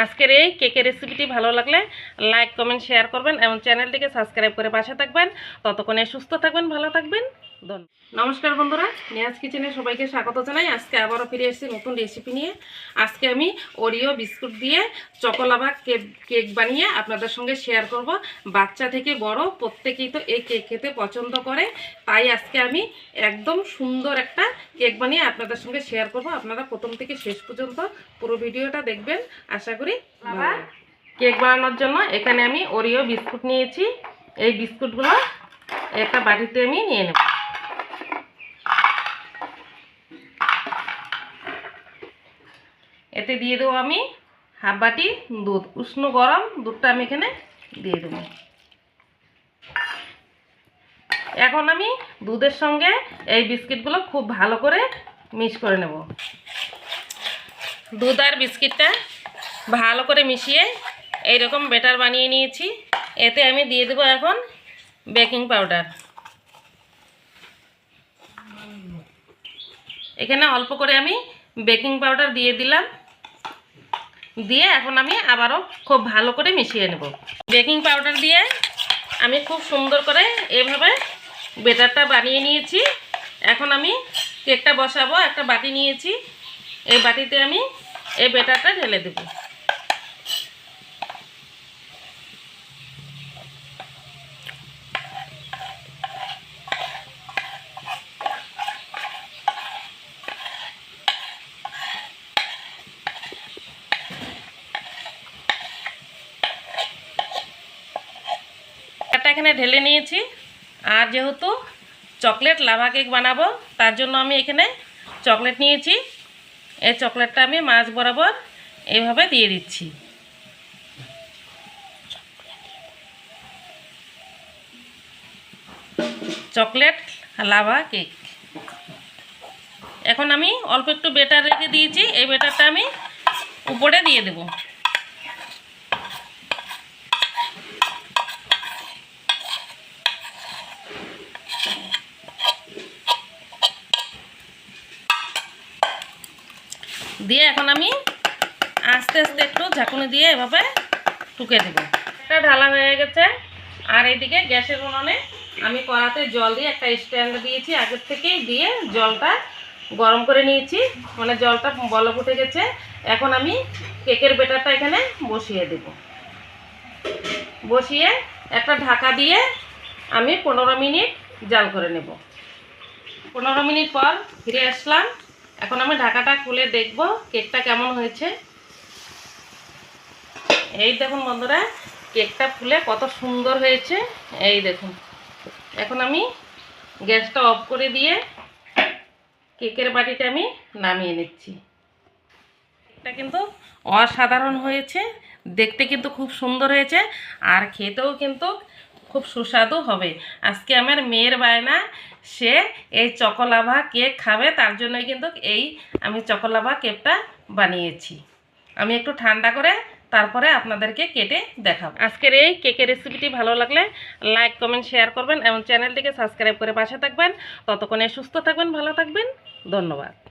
আজকের এই কেকের রেসিপিটি ভালো লাগলে লাইক কমেন্ট শেয়ার করবেন এবং চ্যানেলটিকে সাবস্ক্রাইব করে পাশে থাকবেন। ততক্ষণে সুস্থ থাকবেন, ভালো থাকবেন। নমস্কার বন্ধুরা, নিয়াজ কিচেনে সবাইকে স্বাগত জানাই। আজকে আবারও ফিরে এসেছি নতুন রেসিপি নিয়ে। আজকে আমি ওরিও বিস্কুট দিয়ে চকোলাভা কেক বানিয়ে আপনাদের সঙ্গে শেয়ার করব। বাচ্চা থেকে বড় প্রত্যেকেই তো এই কেক খেতে পছন্দ করে, তাই আজকে আমি একদম সুন্দর একটা কেক বানিয়ে আপনাদের সঙ্গে শেয়ার করব। আপনারা প্রথম থেকে শেষ পর্যন্ত পুরো ভিডিওটা দেখবেন, আশা করি। কেক বানানোর জন্য এখানে আমি ওরিও বিস্কুট নিয়েছি। এই বিস্কুটগুলো একটা বাটিতে আমি নিয়ে নেব। এতে দিয়ে দেবো আমি হাফ বাটি দুধ, উষ্ণ গরম দুধটা আমি এখানে দিয়ে দেবো। এখন আমি দুধের সঙ্গে এই বিস্কিটগুলো খুব ভালো করে মিক্স করে নেব। দুধ আর বিস্কিটটা ভালো করে মিশিয়ে এইরকম ব্যাটার বানিয়ে নিয়েছি। এতে আমি দিয়ে দেবো এখন বেকিং পাউডার। এখানে অল্প করে আমি বেকিং পাউডার দিয়ে দিলাম। দিয়ে এখন আমি আবারও খুব ভালো করে মিশিয়ে নেব। বেকিং পাউডার দিয়ে আমি খুব সুন্দর করে এভাবে ব্যাটারটা বানিয়ে নিয়েছি। এখন আমি কেকটা বসাবো। একটা বাটি নিয়েছি, এই বাটিতে আমি এই ব্যাটারটা ঢেলে দেব। এখানে ঢেলে নিয়েছি। আর যেহেতু চকলেট লাভা কেক বানাবো, তার জন্য আমি এখানে চকলেট নিয়েছি। এই চকলেটটা আমি মাঝ বরাবর এইভাবে দিয়ে দিচ্ছি। Chocolate lava cake. এখন আমি অল্প একটু ব্যাটার রেখে দিয়েছি, এই ব্যাটারটা আমি উপরে দিয়ে দেব। দিয়ে এখন আমি আস্তে আস্তে একটু ঝাঁকুনি দিয়ে এভাবে টুকে দেব। এটা ঢালা হয়ে গেছে। আর এইদিকে গ্যাসের উনুনে আমি কড়াতে জল দিয়ে একটা স্ট্যান্ড দিয়েছি আগের থেকেই, দিয়ে জলটা গরম করে নিয়েছি, মানে জলটা বলক উঠে গেছে। এখন আমি কেকের ব্যাটারটা এখানে বসিয়ে দেব। বসিয়ে একটা ঢাকা দিয়ে আমি 15 মিনিট জাল করে নেব। 15 মিনিট পর ফিরে আসলাম। এখন আমি ঢাকাটা খুলে দেখব কেকটা কেমন হয়েছে। এই দেখুন বন্ধুরা, কেকটা ফুলে কত সুন্দর হয়েছে, এই দেখুন। এখন আমি গ্যাসটা অফ করে দিয়ে কেকের বাটিটা আমি নামিয়ে নিচ্ছি। এটা কিন্তু অসাধারণ হয়েছে, দেখতে কিন্তু খুব সুন্দর হয়েছে, আর খেতেও কিন্তু খুব সুস্বাদু হবে। আজকে আমার মেয়ের বায়না, সে এই চকোলাভা কেক খাবে, তার জন্যই কিন্তু আমি চকোলাভা কেকটা বানিয়েছি। আমি একটু ঠান্ডা করে তারপরে আপনাদেরকে কেটে দেখাবো। আজকের এই কেকের রেসিপিটি ভালো লাগলে লাইক কমেন্ট শেয়ার করবেন এবং চ্যানেলটিকে সাবস্ক্রাইব করে পাশে থাকবেন। ততক্ষণে সুস্থ থাকবেন, ভালো থাকবেন। ধন্যবাদ।